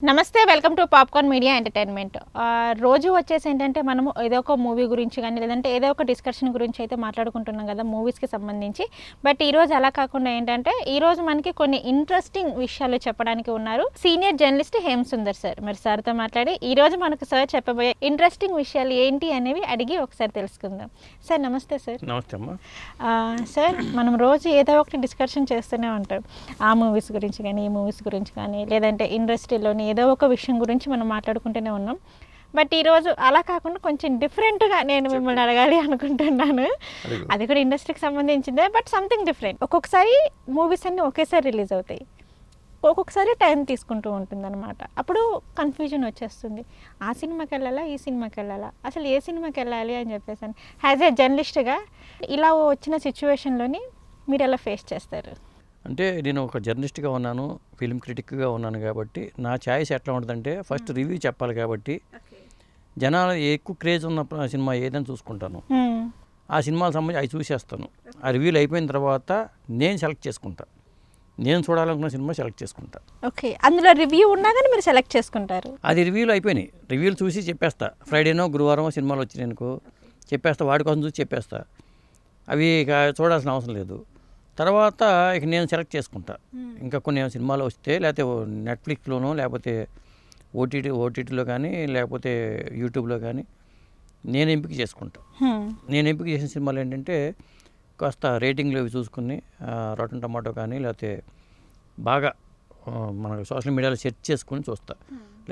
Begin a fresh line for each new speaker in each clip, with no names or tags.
నమస్తే welcome to popcorn media entertainment. రోజు వచ్చేసి ఏంటంటే మనము ఏదో ఒక మూవీ గురించి కానీ లేదంటే ఏదో ఒక డిస్కషన్ గురించి అయితే మాట్లాడుకుంటున్నాం కదా మూవీస్కి సంబంధించి. బట్ ఈరోజు అలా కాకుండా ఏంటంటే ఈరోజు మనకి కొన్ని ఇంట్రెస్టింగ్ విషయాలు చెప్పడానికి ఉన్నారు senior journalist Hem Sundar sir. మరి సార్తో మాట్లాడి ఈరోజు మనకు సార్ చెప్పబోయే ఇంట్రెస్టింగ్ విషయాలు ఏంటి అనేవి అడిగి ఒకసారి తెలుసుకుందాం. సార్ నమస్తే సార్.
నమస్తే అమ్మా.
సార్ మనం రోజు ఏదో ఒకటి డిస్కషన్ చేస్తూనే ఉంటాం, ఆ మూవీస్ గురించి కానీ ఈ మూవీస్ గురించి కానీ లేదంటే ఇండస్ట్రీలోని ఏదో ఒక విషయం గురించి మనం మాట్లాడుకుంటూనే ఉన్నాం. బట్ ఈరోజు అలా కాకుండా కొంచెం డిఫరెంట్గా నేను మిమ్మల్ని అడగాలి అనుకుంటున్నాను. అది కూడా ఇండస్ట్రీకి సంబంధించిందే, బట్ సంథింగ్ డిఫరెంట్. ఒక్కొక్కసారి మూవీస్ అన్నీ ఒకేసారి రిలీజ్ అవుతాయి, ఒక్కొక్కసారి టైం తీసుకుంటూ ఉంటుంది అనమాట. అప్పుడు కన్ఫ్యూజన్ వచ్చేస్తుంది, ఆ సినిమాకి వెళ్ళాలా ఈ సినిమాకి వెళ్ళాలా, అసలు ఏ సినిమాకి వెళ్ళాలి అని చెప్పేసి. యాజ్ ఏ జర్నలిస్ట్గా ఇలా వచ్చిన సిచ్యువేషన్లోని మీరు ఎలా ఫేస్ చేస్తారు?
అంటే నేను ఒక జర్నలిస్ట్గా ఉన్నాను, ఫిల్మ్ క్రిటిక్గా ఉన్నాను కాబట్టి నా ఛాయిస్ ఎట్లా ఉంటుందంటే ఫస్ట్ రివ్యూ చెప్పాలి కాబట్టి జనాలు ఎక్కువ క్రేజ్ ఉన్న సినిమా ఏదని చూసుకుంటాను. ఆ సినిమాలకు సంబంధించి అవి చూసేస్తాను. ఆ రివ్యూలు అయిపోయిన తర్వాత నేను సెలెక్ట్ చేసుకుంటా, నేను చూడాలనుకున్న సినిమా సెలెక్ట్ చేసుకుంటా.
ఓకే, అందులో రివ్యూ ఉన్నా కానీ మీరు సెలెక్ట్ చేసుకుంటారు?
అది రివ్యూలు అయిపోయినాయి, రివ్యూలు చూసి చెప్పేస్తా. ఫ్రైడేనో గురువారమో సినిమాలు వచ్చినాయి అనుకో చెప్పేస్తా, వాడి కోసం చూసి చెప్పేస్తా. అవి ఇక చూడాల్సిన అవసరం లేదు. తర్వాత ఇక నేను సెలెక్ట్ చేసుకుంటా. ఇంకా కొన్ని సినిమాలు వస్తే లేకపోతే నెట్ఫ్లిక్స్లోనో లేకపోతే ఓటీటీలో కానీ లేకపోతే యూట్యూబ్లో కానీ నేను ఎంపిక చేసుకుంటా. నేను ఎంపిక చేసిన సినిమాలు ఏంటంటే కాస్త రేటింగ్లు అవి చూసుకుని రాటన్ టమాటో కానీ లేకపోతే బాగా మనకు సోషల్ మీడియాలో సెర్చ్ చేసుకుని చూస్తా.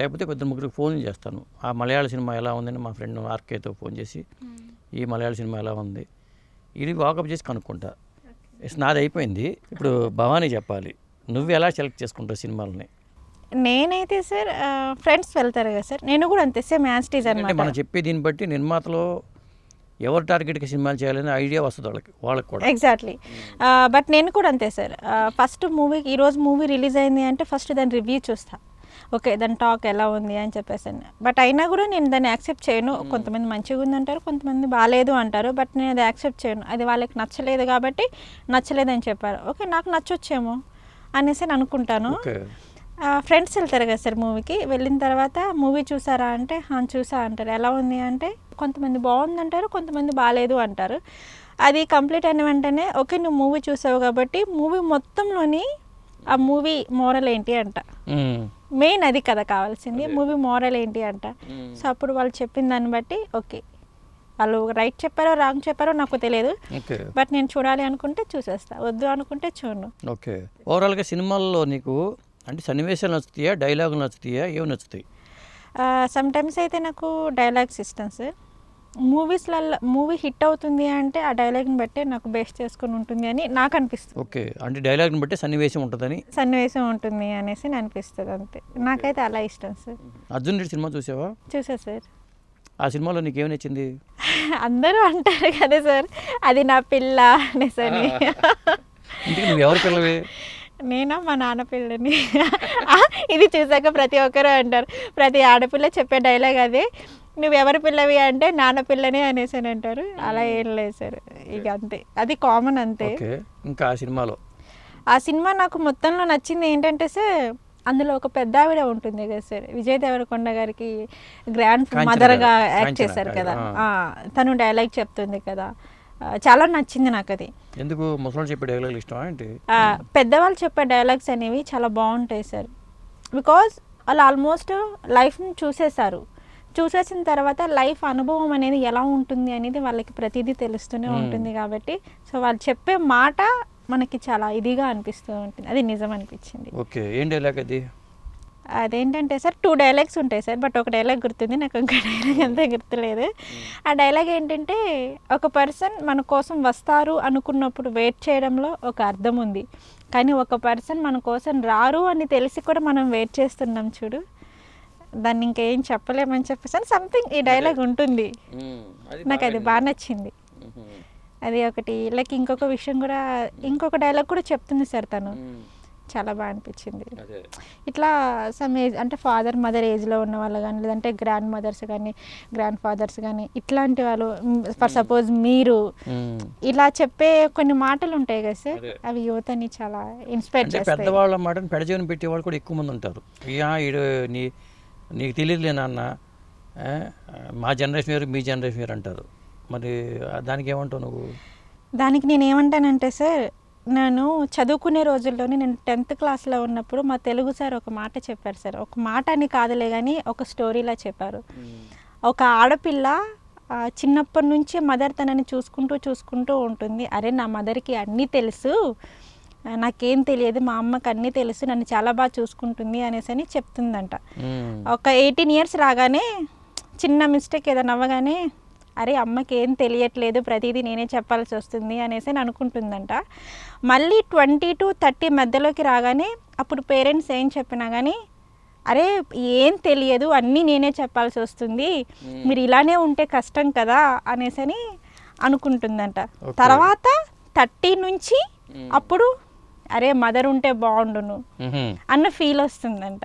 లేకపోతే కొద్ది ముగ్గురికి ఫోన్ చేస్తాను, ఆ మలయాళ సినిమా ఎలా ఉందని మా ఫ్రెండ్ ఆర్కేతో ఫోన్ చేసి ఈ మలయాళ సినిమా ఎలా ఉంది ఇది వాకప్ చేసి కనుక్కుంటా. నాది అయిపోయింది. ఇప్పుడు భవానీ చెప్పాలి, నువ్వు ఎలా సెలెక్ట్ చేసుకుంటావు సినిమాలని?
నేనైతే సార్ ఫ్రెండ్స్ వెళ్తారు కదా సార్, నేను కూడా అంతే సేమ్ యాజ్ ఇట్ ఈజ్ అన్నమాట.
మనం చెప్పే దీన్ని బట్టి నిర్మాతలో ఎవరు టార్గెట్కి సినిమాలు చేయాలని ఐడియా వస్తుంది వాళ్ళకి కూడా.
ఎగ్జాక్ట్లీ. బట్ నేను కూడా అంతే సార్, ఫస్ట్ మూవీకి ఈరోజు మూవీ రిలీజ్ అయింది అంటే ఫస్ట్ దాని రివ్యూ చూస్తా. ఓకే, దాని టాక్ ఎలా ఉంది అని చెప్పేసి. బట్ అయినా కూడా నేను దాన్ని యాక్సెప్ట్ చేయను. కొంతమంది మంచిగా ఉంది అంటారు, కొంతమంది బాగాలేదు అంటారు. బట్ నేను అది యాక్సెప్ట్ చేయను. అది వాళ్ళకి నచ్చలేదు కాబట్టి నచ్చలేదని చెప్పారు, ఓకే నాకు నచ్చొచ్చేమో అనేసి నేను అనుకుంటాను. ఫ్రెండ్స్ వెళ్తారు కదా సార్ మూవీకి, వెళ్ళిన తర్వాత మూవీ చూసారా అంటే చూసా అంటారు. ఎలా ఉంది అంటే కొంతమంది బాగుంది అంటారు, కొంతమంది బాగాలేదు అంటారు. అది కంప్లీట్ అయిన వెంటనే ఓకే నువ్వు మూవీ చూసావు కాబట్టి మూవీ మొత్తంలోని ఆ మూవీ మోరల్ ఏంటి అంట. మెయిన్ అది కదా కావాల్సింది, మూవీ మోరల్ ఏంటి అంట. సో అప్పుడు వాళ్ళు చెప్పిన దాన్ని బట్టి ఓకే వాళ్ళు రైట్ చెప్పారో రాంగ్ చెప్పారో నాకు తెలియదు, బట్ నేను చూడాలి అనుకుంటే చూసేస్తా, వద్దు అనుకుంటే చూడను.
ఓకే, ఓవరాల్గా సినిమాల్లో నీకు అంటే సన్నివేశాలు నచ్చుతాయా, డైలాగులు నచ్చుతాయా, ఏమి నచ్చుతాయి?
సమ్ టైమ్స్ అయితే నాకు డైలాగ్స్ ఇష్టం సార్. మూవీస్లలో మూవీ హిట్ అవుతుంది అంటే ఆ డైలాగ్ని బట్టే నాకు బేస్ చేసుకుని ఉంటుంది అని నాకు అనిపిస్తుంది.
ఓకే, అంటే డైలాగ్ని బట్టి సన్నివేశం ఉంటుందని
ఉంటుంది అనేసి అనిపిస్తుంది, అంతే. నాకైతే అలా ఇష్టం సార్.
అర్జున్ రెడ్డి సినిమా చూసావా?
చూసా సార్.
ఆ సినిమాలో నీకేమి నచ్చింది?
అందరూ అంటారు కదా సార్ అది నా పిల్ల అనేసని.
నువ్వు ఎవరి పిల్లవి?
నేనా మా నాన్న పిల్లని. ఇది చూసాక ప్రతి ఒక్కరు అంటారు, ప్రతి ఆడపిల్ల చెప్పే డైలాగ్ అదే, నువ్వు ఎవరి పిల్లవి అంటే నాన్న పిల్లని అనేసి అంటారు. అలా ఏం లేదు సార్, ఇక అంతే, అది కామన్ అంతే.
ఇంకా
ఆ సినిమా నాకు మొత్తంలో నచ్చింది ఏంటంటే సార్, అందులో ఒక పెద్ద ఆవిడ ఉంటుంది కదా సార్, విజయ్ దేవరకొండ గారికి గ్రాండ్ మదర్గా యాక్ట్ చేశారు కదా, తను డైలాగ్ చెప్తుంది కదా, చాలా నచ్చింది నాకు అది.
ఎందుకు ముసలి చెప్పే డైలాగ్ ఇష్టం ఏంటి?
పెద్దవాళ్ళు చెప్పే డైలాగ్స్ అనేవి చాలా బాగుంటాయి సార్. బికాజ్ వాళ్ళు ఆల్మోస్ట్ లైఫ్ని చూసేసిన తర్వాత లైఫ్ అనుభవం అనేది ఎలా ఉంటుంది అనేది వాళ్ళకి ప్రతిదీ తెలుస్తూనే ఉంటుంది కాబట్టి సో వాళ్ళు చెప్పే మాట మనకి చాలా ఇదిగా అనిపిస్తూ ఉంటుంది, అది నిజం అనిపించింది.
ఓకే, ఏం డైలాగ్ అది?
అదేంటంటే సార్ 2 డైలాగ్స్ ఉంటాయి సార్, బట్ ఒక డైలాగ్ గుర్తుంది, నాకు ఇంకో డైలాగ్ అంతా గుర్తులేదు. ఆ డైలాగ్ ఏంటంటే ఒక పర్సన్ మన కోసం వస్తారు అనుకున్నప్పుడు వెయిట్ చేయడంలో ఒక అర్థం ఉంది, కానీ ఒక పర్సన్ మన కోసం రారు అని తెలిసి కూడా మనం వెయిట్ చేస్తున్నాం చూడు, దాన్ని ఇంకేం చెప్పలేమని చెప్పేసి సంథింగ్ ఈ డైలాగ్ ఉంటుంది. నాకు అది బాగా నచ్చింది. అది ఒకటి. లైక్ ఇంకొక విషయం కూడా, ఇంకొక డైలాగ్ కూడా చెప్తుంది సార్ తను, చాలా బాగా అనిపించింది. ఇట్లా సమ్ ఏజ్ అంటే ఫాదర్ మదర్ ఏజ్లో ఉన్న వాళ్ళు కానీ, లేదంటే గ్రాండ్ మదర్స్ కానీ, గ్రాండ్ ఫాదర్స్ కానీ, ఇట్లాంటి వాళ్ళు ఫర్ సపోజ్ మీరు ఇలా చెప్పే కొన్ని మాటలు ఉంటాయి కదా సార్, అవి యువతని చాలా ఇన్స్పైర్
అంటే
చేస్తాయి.
పెద్దవాళ్ళ మాటని పెడజేవని పెట్టేవాళ్ళు కూడా ఎక్కువ మంది ఉంటారు. ఈడు నీకు తెలియదులే నాన్న, మా జనరేషన్ వేరు మీ జనరేషన్ వేరు అంటారు. మరి దానికి ఏమంటావు నువ్వు?
దానికి నేను ఏమంటానంటే సార్, నేను చదువుకునే రోజుల్లోనే నేను 10th క్లాస్లో ఉన్నప్పుడు మా తెలుగు సార్ ఒక మాట చెప్పారు సార్. ఒక మాట అని కాదులే కానీ ఒక స్టోరీలా చెప్పారు. ఒక ఆడపిల్ల చిన్నప్పటి నుంచి మదర్ తనని చూసుకుంటూ ఉంటుంది. అరే నా మదర్కి అన్నీ తెలుసు, నాకేం తెలియదు, మా అమ్మకి అన్నీ తెలుసు, నన్ను చాలా బాగా చూసుకుంటుంది అనేసి అని చెప్తుందంట. ఒక 18 years రాగానే చిన్న మిస్టేక్ ఏదైనా అవ్వగానే అరే అమ్మకి ఏం తెలియట్లేదు, ప్రతిదీ నేనే చెప్పాల్సి వస్తుంది అనేసి అని అనుకుంటుందంట. మళ్ళీ 20 to 30 మధ్యలోకి రాగానే అప్పుడు పేరెంట్స్ ఏం చెప్పినా కానీ అరే ఏం తెలియదు, అన్నీ నేనే చెప్పాల్సి వస్తుంది, మీరు ఇలానే ఉంటే కష్టం కదా అనేసి అని అనుకుంటుందంట. తర్వాత 30 నుంచి అప్పుడు అరే మదర్ ఉంటే బాగుండును అన్న ఫీల్ వస్తుందంట.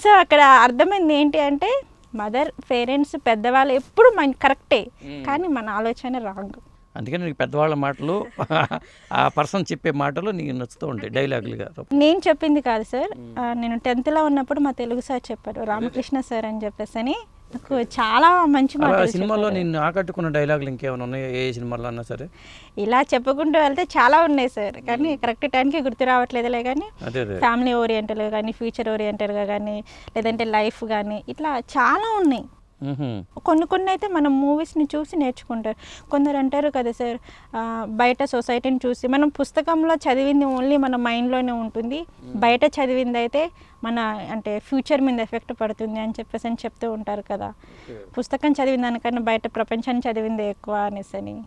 సో అక్కడ అర్థమైంది ఏంటి అంటే మదర్ పేరెంట్స్ పెద్దవాళ్ళు ఎప్పుడు కరెక్టే, కానీ మన ఆలోచన రాంగ్.
అందుకని నీకు పెద్దవాళ్ళ మాటలు ఆ పర్సన్ చెప్పే మాటలు నీకు నచ్చుతూ ఉంటాయి డైలాగులుగా.
నేను చెప్పింది కాదు సార్, నేను 10th ఉన్నప్పుడు మా తెలుగు సార్ చెప్పారు, రామకృష్ణ సార్ అని చెప్పేసి అని. నాకు చాలా మంచి మాట.
సినిమాలో నిన్ను ఆకట్టుకున్న డైలాగులు ఇంకేమైనా ఉన్నాయో ఏ సినిమాలో అన్నా సరే?
ఇలా చెప్పుకుంటూ వెళ్తే చాలా ఉన్నాయి సార్, కానీ కరెక్ట్ టైంకి గుర్తు రావట్లేదులే. కానీ ఫ్యామిలీ ఓరియంటెడ్గా కానీ, ఫ్యూచర్ ఓరియంటెడ్గా కానీ, లేదంటే లైఫ్ కానీ, ఇట్లా చాలా ఉన్నాయి. కొన్ని అయితే మనం మూవీస్ని చూసి నేర్చుకుంటారు. కొందరు అంటారు కదా సార్, బయట సొసైటీని చూసి, మనం పుస్తకంలో చదివింది ఓన్లీ మన మైండ్లోనే ఉంటుంది, బయట చదివింది అయితే మన అంటే ఫ్యూచర్ మీద ఎఫెక్ట్ పడుతుంది అని చెప్పేసి అని చెప్తూ ఉంటారు కదా. పుస్తకం చదివిన దానికన్నా బయట ప్రపంచాన్ని చదివిందే ఎక్కువ అనేసి అని.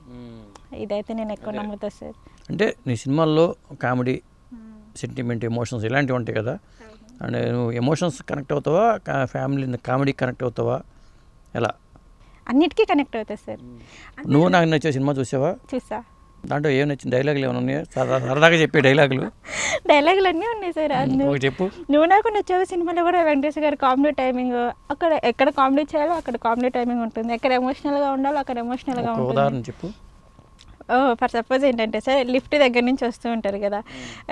ఇదైతే నేను ఎక్కువ నమ్ముతా సార్.
అంటే నీ సినిమాల్లో కామెడీ, సెంటిమెంట్, ఎమోషన్స్ ఇలాంటివి ఉంటాయి కదా, అంటే నువ్వు ఎమోషన్స్ కనెక్ట్ అవుతావా, ఫ్యామిలీ కామెడీ కనెక్ట్ అవుతావా, ఎలా?
అన్నిటికీ కనెక్ట్ అవుతాయి సార్.
నువ్వు నాకు నచ్చే సినిమా చూసావా?
చూసా.
దాంట్లో ఏం నచ్చిన డైలాగులు ఏమైనా ఉన్నాయా? సరదాగా చెప్పే డైలాగులు
అన్నీ ఉన్నాయి సార్.
చెప్పు.
నువ్వు నాకు నచ్చావు సినిమాలో కూడా వెంకటేష్ గారి కామెడీ టైమింగ్, అక్కడ ఎక్కడ కామెడీ చేయాలో అక్కడ కామెడీ టైమింగ్ ఉంటుంది, ఎక్కడ ఎమోషనల్గా ఉండాలో అక్కడ ఎమోషనల్గా ఉంటుంది.
ఉదాహరణ చెప్పు.
ఫర్ సపోజ్ ఏంటంటే సార్, లిఫ్ట్ దగ్గర నుంచి వస్తూ ఉంటారు కదా,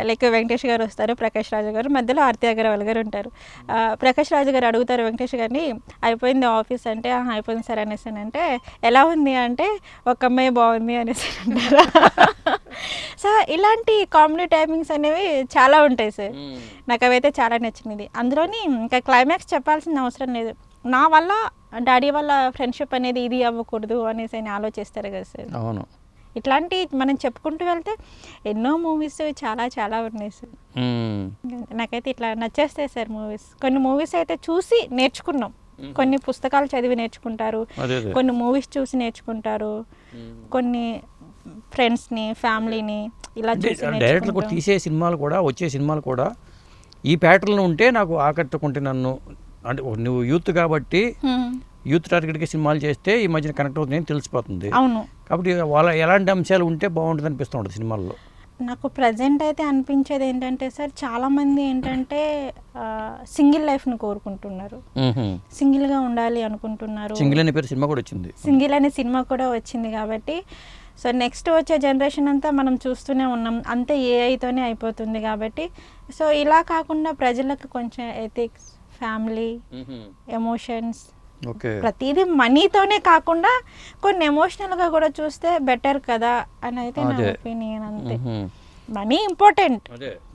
లైక్ వెంకటేష్ గారు వస్తారు, ప్రకాష్ రాజు గారు, మధ్యలో ఆర్తి అగర్వాల్ గారు ఉంటారు. ప్రకాష్ రాజు గారు అడుగుతారు వెంకటేష్ గారిని, అయిపోయింది ఆఫీస్ అంటే, అయిపోయింది సార్ అనేసి అంటే, ఎలా ఉంది అంటే, ఒక అమ్మాయి బాగుంది అనేసి అంటారు. సో ఇలాంటి కామెడీ టైమింగ్స్ అనేవి చాలా ఉంటాయి సార్, నాకు అవైతే చాలా నచ్చినది. అందులోని ఇంకా క్లైమాక్స్ చెప్పాల్సిన అవసరం లేదు, నా వల్ల డాడీ వాళ్ళ ఫ్రెండ్షిప్ అనేది ఇది అవ్వకూడదు అనేసి అని ఆలోచిస్తారు కదా సార్.
అవును,
ఇట్లాంటి మనం చెప్పుకుంటూ వెళ్తే ఎన్నో మూవీస్ చాలా చాలా ఉన్నాయి సార్. నాకైతే ఇట్లా నచ్చేస్తాయి సార్ మూవీస్. కొన్ని మూవీస్ అయితే చూసి నేర్చుకున్నాం, కొన్ని పుస్తకాలు చదివి నేర్చుకుంటారు, కొన్ని మూవీస్ చూసి నేర్చుకుంటారు, కొన్ని ఫ్రెండ్స్ని ఫ్యామిలీని ఇలా చూసి
డైరెక్టర్ తీసే సినిమాలు కూడా, వచ్చే సినిమాలు కూడా ఈ ప్యాటర్న్ ఉంటే నాకు ఆకట్టుకుంటే నన్ను, అంటే నువ్వు యూత్ కాబట్టి యూత్ టార్గెట్కి సినిమాలు చేస్తే ఈ మధ్యన కనెక్ట్ అవుతుందని తెలిసిపోతుంది.
అవును,
కాబట్టి వాళ్ళ ఎలాంటి అంశాలు ఉంటే బాగుంటుంది అనిపిస్తూ ఉంటుంది సినిమాల్లో.
నాకు ప్రజెంట్ అయితే అనిపించేది ఏంటంటే సార్, చాలామంది ఏంటంటే సింగిల్ లైఫ్ను కోరుకుంటున్నారు, సింగిల్గా ఉండాలి అనుకుంటున్నారు.
సింగిల్ అనే పేరు సినిమా కూడా వచ్చింది,
సింగిల్ అనే సినిమా కూడా వచ్చింది. కాబట్టి సో నెక్స్ట్ వచ్చే జనరేషన్ అంతా మనం చూస్తూనే ఉన్నాం, అంతే ఏఐతోనే అయిపోతుంది. కాబట్టి సో ఇలా కాకుండా ప్రజలకు కొంచెం ఎథిక్స్, ఫ్యామిలీ, ఎమోషన్స్, ప్రతిదీ మనీతోనే కాకుండా కొన్ని ఎమోషనల్గా కూడా చూస్తే బెటర్ కదా అని అయితే నా ఒపీనియన్. అంతే, మనీ ఇంపార్టెంట్,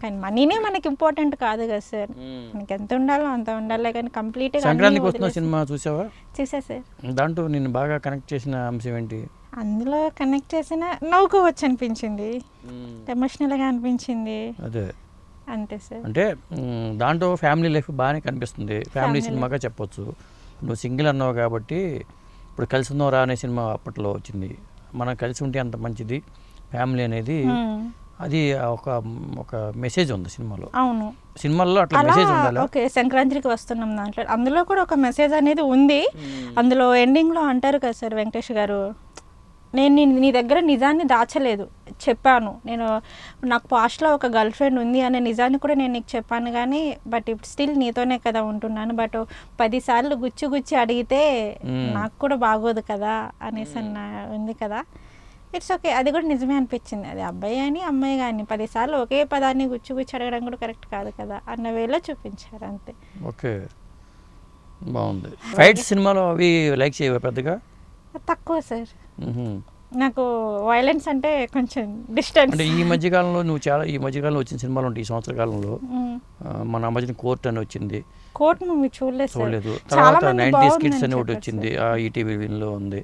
కానీ మనీనే మనకి ఇంపార్టెంట్ కాదు కదా సార్, మనకి ఎంత ఉండాలో అంత ఉండాలి. కానీ కంప్లీట్గా
సంక్రాంతికి వస్తున్న సినిమా చూసావా?
చూసా సార్.
దాంట్లో నేను బాగా కనెక్ట్ చేసిన అంశం ఏంటి?
అందులో కనెక్ట్ చేసిన నవ్వుకోవచ్చు అనిపించింది, ఎమోషనల్గా అనిపించింది.
అదే
అంతే సార్.
అంటే దాంట్లో ఫ్యామిలీ లైఫ్ బాగానే కనిపిస్తుంది, ఫ్యామిలీ సినిమాగా చెప్పొచ్చు. నువ్వు సింగిల్ అన్నావు కాబట్టి, ఇప్పుడు కలిసి ఉన్నావురా అనే సినిమా అప్పట్లో వచ్చింది, మనం కలిసి ఉంటే అంత మంచిది ఫ్యామిలీ అనేది, అది ఒక మెసేజ్ ఉంది సినిమాలో.
అవును,
సినిమాల్లో అట్లా మెసేజ్ ఉండాలి.
ఓకే, సంక్రాంతికి వస్తున్నాం దాంట్లో, అందులో కూడా ఒక మెసేజ్ అనేది ఉంది. అందులో ఎండింగ్లో అంటారు కదా సార్ వెంకటేష్ గారు, నేను నీ దగ్గర నిజాన్ని దాచలేదు, చెప్పాను, నేను నాకు పాస్ట్లో ఒక గర్ల్ ఫ్రెండ్ ఉంది అనే నిజాన్ని కూడా నేను నీకు చెప్పాను, కానీ బట్ ఇప్పుడు స్టిల్ నీతోనే కదా ఉంటున్నాను, బట్ 10 సార్లు గుచ్చి అడిగితే నాకు కూడా బాగోదు కదా అనేసి ఉంది కదా. ఇట్స్ ఓకే, అది కూడా నిజమే అనిపించింది. అది అబ్బాయి కానీ అమ్మాయి కానీ 10 సార్లు ఒకే పదాన్ని గుచ్చి అడగడం కూడా కరెక్ట్ కాదు కదా అన్న వేలో చూపించారు అంతే.
ఓకే, బాగుంది. ఫైట్ సినిమాలో అవి లైక్ చేయవా పెద్దగా?
తక్కువ సార్, నాకు వైలెన్స్ అంటే కొంచెం డిస్టెన్స్.
అంటే ఈ మధ్యకాలంలో నువ్వు చాలా ఈ మధ్యకాలంలో వచ్చిన సినిమాలు ఉంటాయి. ఈ సంవత్సర కాలంలో మన మధ్యన కోర్ట్ అని వచ్చింది,
కోర్ట్ మూవీ చూడలేదు.
తర్వాత 90s కిడ్స్ అని ఒకటి వచ్చింది, ఈటీవీ విన్లో ఉంది.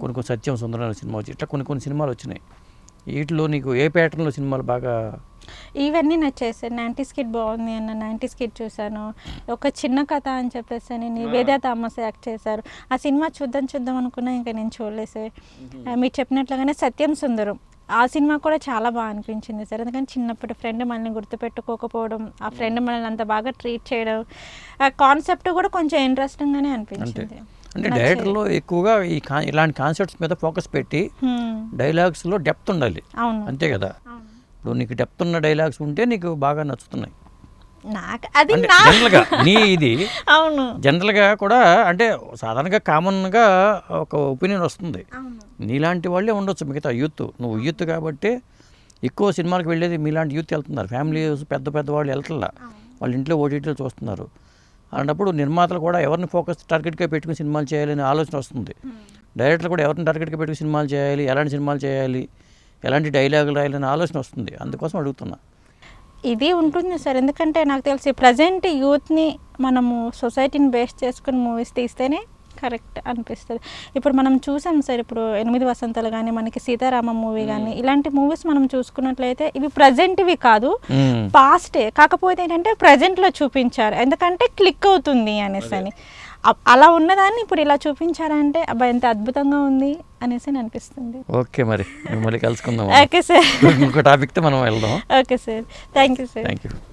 కొన్ని సత్యం సుందరం అనే సినిమా వచ్చి ఇట్లా కొన్ని సినిమాలు వచ్చినాయి. వీటిలో నీకు ఏ ప్యాటర్న్లో సినిమాలు బాగా?
ఇవన్నీ నచ్చాయి సార్. 90s కిడ్ బాగుంది అన్న 90s కిడ్ చూశాను. ఒక చిన్న కథ అని చెప్పేసి నివేదా థామస్ యాక్ట్ చేశారు. ఆ సినిమా చూద్దాం అనుకున్నా, ఇంకా నేను చూడలేదు సార్. మీరు చెప్పినట్లుగానే సత్యం సుందరం ఆ సినిమా కూడా చాలా బాగా అనిపించింది సార్. ఎందుకంటే చిన్నప్పటి ఫ్రెండ్ మనల్ని గుర్తుపెట్టుకోకపోవడం, ఆ ఫ్రెండ్ మనల్ని అంత బాగా ట్రీట్ చేయడం, ఆ కాన్సెప్ట్ కూడా కొంచెం ఇంట్రెస్టింగ్గానే అనిపించింది.
అంటే డైరెక్టర్లో ఎక్కువగా ఇలాంటి కాన్సెప్ట్స్ మీద ఫోకస్ పెట్టి డైలాగ్స్లో డెప్త్ ఉండాలి, అంతే కదా. ఇప్పుడు నీకు డెప్త్ ఉన్న డైలాగ్స్ ఉంటే నీకు బాగా నచ్చుతున్నాయి.
నాకు అది
జనరల్గా నీ ఇది
అవును,
జనరల్గా కూడా అంటే సాధారణంగా కామన్గా ఒక ఒపీనియన్ వస్తుంది. నీలాంటి వాళ్ళే ఉండొచ్చు మిగతా యూత్, నువ్వు యూత్ కాబట్టి ఎక్కువ సినిమాలకు వెళ్ళేది మీలాంటి యూత్ వెళ్తున్నారు. ఫ్యామిలీస్ పెద్ద వాళ్ళు వెళ్తల్లా, వాళ్ళ ఇంట్లో ఓటీటీలో చూస్తున్నారు. అలాంటప్పుడు నిర్మాతలు కూడా ఎవరిని టార్గెట్గా పెట్టుకుని సినిమాలు చేయాలనే ఆలోచన వస్తుంది. డైరెక్టర్లు కూడా ఎవరిని టార్గెట్గా పెట్టుకుని సినిమాలు చేయాలి, ఎలాంటి సినిమాలు చేయాలి, ఎలాంటి డైలాగులు రాయాలనే ఆలోచన వస్తుంది. అందుకోసం అడుగుతున్నా.
ఇది ఉంటుంది సార్, ఎందుకంటే నాకు తెలిసి ప్రజెంట్ యూత్ని మనము సొసైటీని బేస్ చేసుకుని మూవీస్ తీస్తేనే కరెక్ట్ అనిపిస్తుంది. ఇప్పుడు మనం చూసాం సార్, ఇప్పుడు 8 వసంతాలు కానీ, మనకి సీతారామ మూవీ కానీ, ఇలాంటి మూవీస్ మనం చూసుకున్నట్లయితే ఇవి ప్రజెంట్వి కాదు, పాస్టే. కాకపోతే ఏంటంటే ప్రజెంట్లో చూపించారు, ఎందుకంటే క్లిక్ అవుతుంది అనేసి అని. అలా ఉన్నదాన్ని ఇప్పుడు ఇలా చూపించారంటే అబ్బా ఎంత అద్భుతంగా ఉంది అనేసి అనిపిస్తుంది.
ఓకే, మరి మళ్ళీ కలుసుకుందాం.
ఓకే సార్,
ఇంకో టాపిక్తో మనం వెళ్దాం.
Okay sir, thank you sir.
Thank you.